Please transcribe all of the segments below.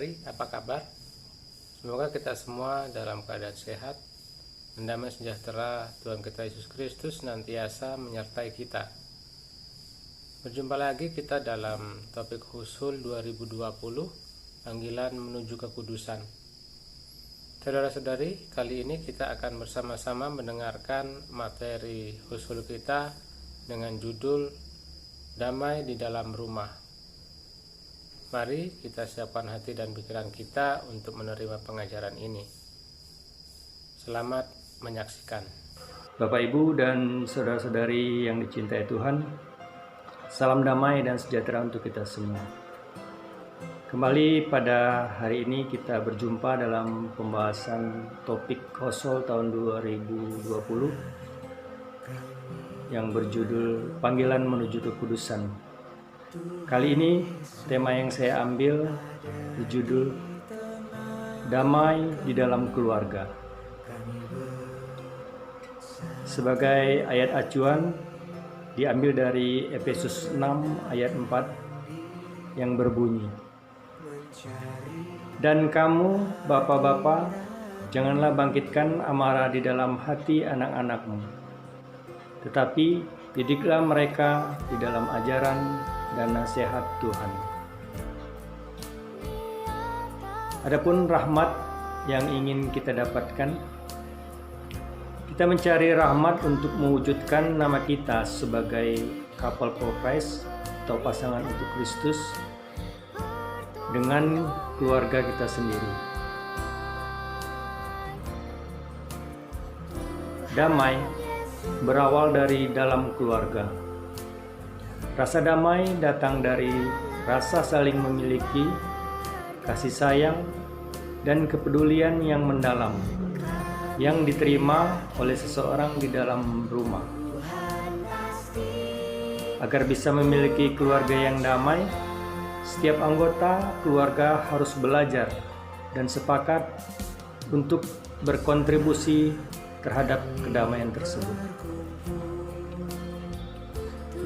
hari, apa kabar? Semoga kita semua dalam keadaan sehat dan damai sejahtera Tuhan kita Yesus Kristus senantiasa menyertai kita. Berjumpa lagi kita dalam topik Husul 2020, panggilan menuju kekudusan. Saudara-saudari, kali ini kita akan bersama-sama mendengarkan materi Husul kita dengan judul Damai di dalam Rumah. Mari kita siapkan hati dan pikiran kita untuk menerima pengajaran ini. Selamat menyaksikan. Bapak, Ibu, dan saudara-saudari yang dicintai Tuhan, salam damai dan sejahtera untuk kita semua. Kembali pada hari ini kita berjumpa dalam pembahasan topik Husul tahun 2020 yang berjudul Panggilan Menuju Kekudusan. Kali ini tema yang saya ambil berjudul Damai di dalam Keluarga. Sebagai ayat acuan diambil dari Efesus 6 ayat 4 yang berbunyi, "Dan kamu, bapak-bapak, janganlah bangkitkan amarah di dalam hati anak-anakmu, tetapi didiklah mereka di dalam ajaran dan nasihat Tuhan." Adapun rahmat yang ingin kita dapatkan, kita mencari rahmat untuk mewujudkan nama kita sebagai couple for Christ atau pasangan untuk Kristus dengan keluarga kita sendiri. Damai berawal dari dalam keluarga. Rasa damai datang dari rasa saling memiliki, kasih sayang, dan kepedulian yang mendalam yang diterima oleh seseorang di dalam rumah. Agar bisa memiliki keluarga yang damai, setiap anggota keluarga harus belajar dan sepakat untuk berkontribusi terhadap kedamaian tersebut.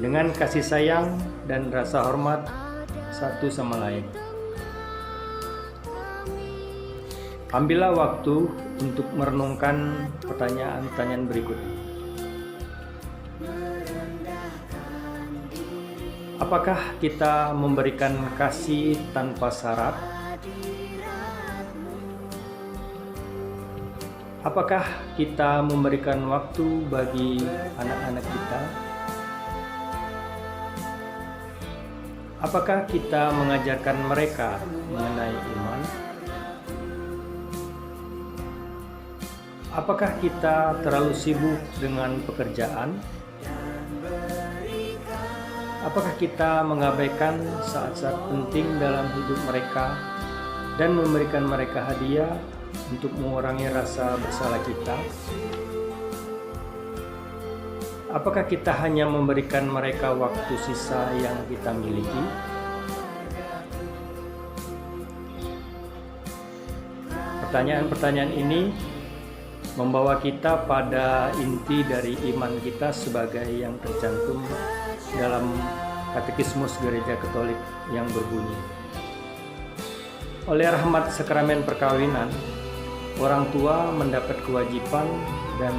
Dengan kasih sayang dan rasa hormat satu sama lain. Ambillah waktu untuk merenungkan pertanyaan-pertanyaan berikut. Apakah kita memberikan kasih tanpa syarat? Apakah kita memberikan waktu bagi anak-anak kita? Apakah kita mengajarkan mereka mengenai iman? Apakah kita terlalu sibuk dengan pekerjaan? Apakah kita mengabaikan saat-saat penting dalam hidup mereka dan memberikan mereka hadiah untuk mengurangi rasa bersalah kita? Apakah kita hanya memberikan mereka waktu sisa yang kita miliki? Pertanyaan-pertanyaan ini membawa kita pada inti dari iman kita sebagai yang tercantum dalam Katekismus Gereja Katolik yang berbunyi, oleh rahmat sakramen perkawinan, orang tua mendapat kewajiban dan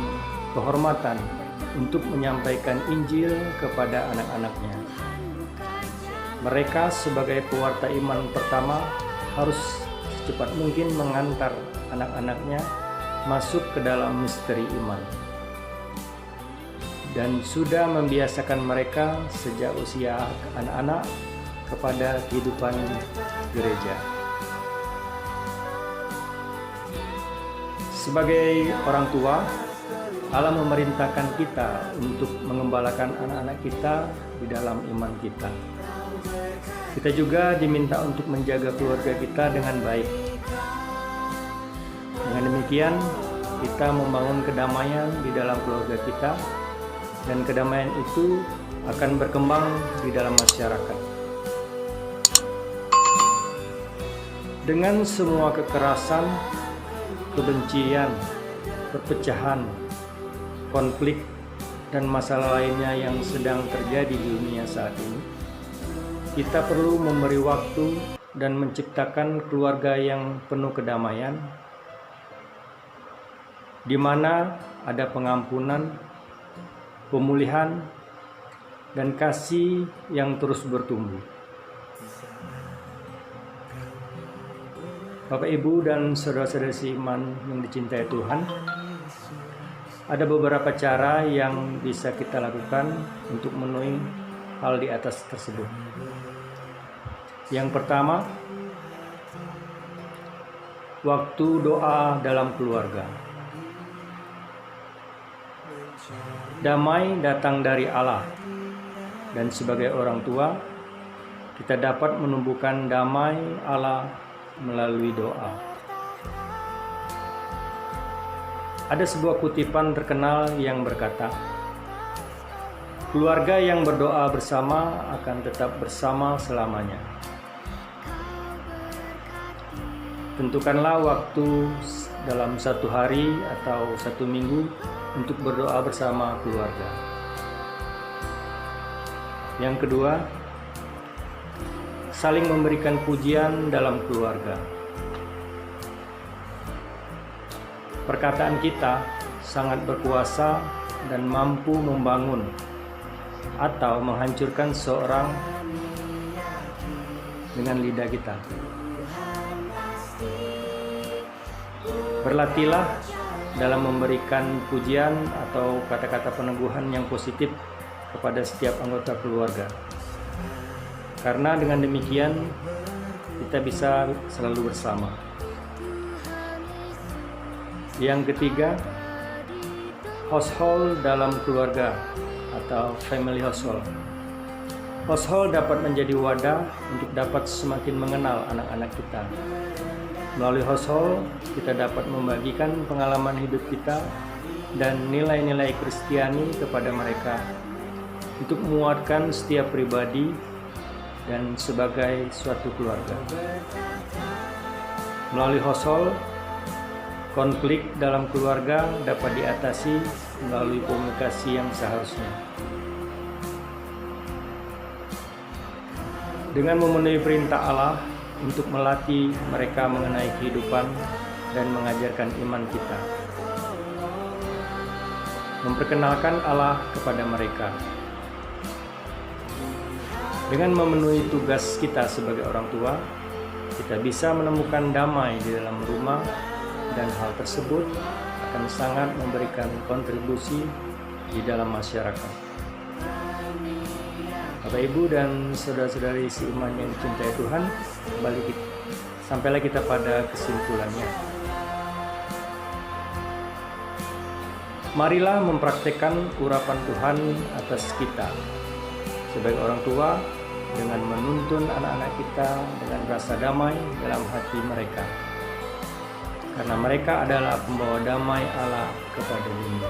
kehormatan untuk menyampaikan Injil kepada anak-anaknya. Mereka sebagai pewarta iman pertama harus secepat mungkin mengantar anak-anaknya masuk ke dalam misteri iman dan sudah membiasakan mereka sejak usia anak-anak kepada kehidupan gereja. Sebagai orang tua, Allah memerintahkan kita untuk mengembalakan anak-anak kita di dalam iman kita. Kita juga diminta untuk menjaga keluarga kita dengan baik. Dengan demikian, kita membangun kedamaian di dalam keluarga kita, dan kedamaian itu akan berkembang di dalam masyarakat. Dengan semua kekerasan, kebencian, perpecahan, konflik, dan masalah lainnya yang sedang terjadi di dunia saat ini, kita perlu memberi waktu dan menciptakan keluarga yang penuh kedamaian, di mana ada pengampunan, pemulihan, dan kasih yang terus bertumbuh. Bapak, Ibu, dan saudara-saudari seiman yang dicintai Tuhan, ada beberapa cara yang bisa kita lakukan untuk memenuhi hal di atas tersebut. Yang pertama, waktu doa dalam keluarga. Damai datang dari Allah, dan sebagai orang tua, kita dapat menumbuhkan damai Allah melalui doa. Ada sebuah kutipan terkenal yang berkata, "Keluarga yang berdoa bersama akan tetap bersama selamanya." Tentukanlah waktu dalam satu hari atau satu minggu untuk berdoa bersama keluarga. Yang kedua, saling memberikan pujian dalam keluarga. Perkataan kita sangat berkuasa dan mampu membangun atau menghancurkan seorang dengan lidah kita. Berlatihlah dalam memberikan pujian atau kata-kata peneguhan yang positif kepada setiap anggota keluarga. Karena dengan demikian kita bisa selalu bersama. Yang ketiga, household dalam keluarga atau family household. Household dapat menjadi wadah untuk dapat semakin mengenal anak-anak kita. Melalui household, kita dapat membagikan pengalaman hidup kita dan nilai-nilai Kristiani kepada mereka untuk menguatkan setiap pribadi dan sebagai suatu keluarga. Melalui household, konflik dalam keluarga dapat diatasi melalui komunikasi yang seharusnya. Dengan memenuhi perintah Allah untuk melatih mereka mengenai kehidupan dan mengajarkan iman kita. Memperkenalkan Allah kepada mereka. Dengan memenuhi tugas kita sebagai orang tua, kita bisa menemukan damai di dalam rumah, dan hal tersebut akan sangat memberikan kontribusi di dalam masyarakat. Bapak, Ibu, dan saudara-saudari seiman yang dicintai Tuhan, sampailah kita pada kesimpulannya. Marilah mempraktekkan urapan Tuhan atas kita sebagai orang tua dengan menuntun anak-anak kita dengan rasa damai dalam hati mereka. Karena mereka adalah pembawa damai Allah kepada dunia.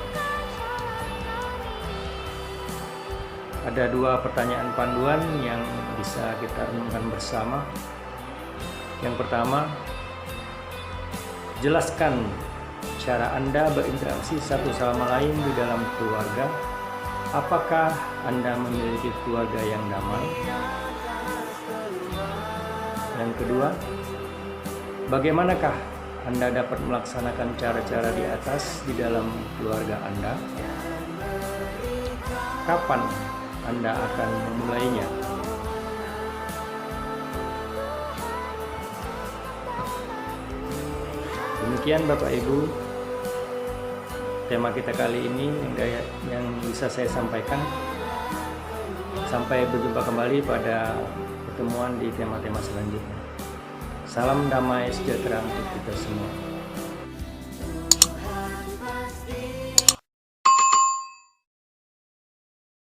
Ada dua pertanyaan panduan yang bisa kita renungkan bersama. Yang pertama, jelaskan cara Anda berinteraksi satu sama lain di dalam keluarga. Apakah Anda memiliki keluarga yang damai? Yang kedua, bagaimanakah Anda dapat melaksanakan cara-cara di atas di dalam keluarga Anda? Kapan Anda akan memulainya? Demikian Bapak Ibu, tema kita kali ini yang bisa saya sampaikan. Sampai berjumpa kembali pada pertemuan di tema-tema selanjutnya. Salam damai sejahtera untuk kita semua.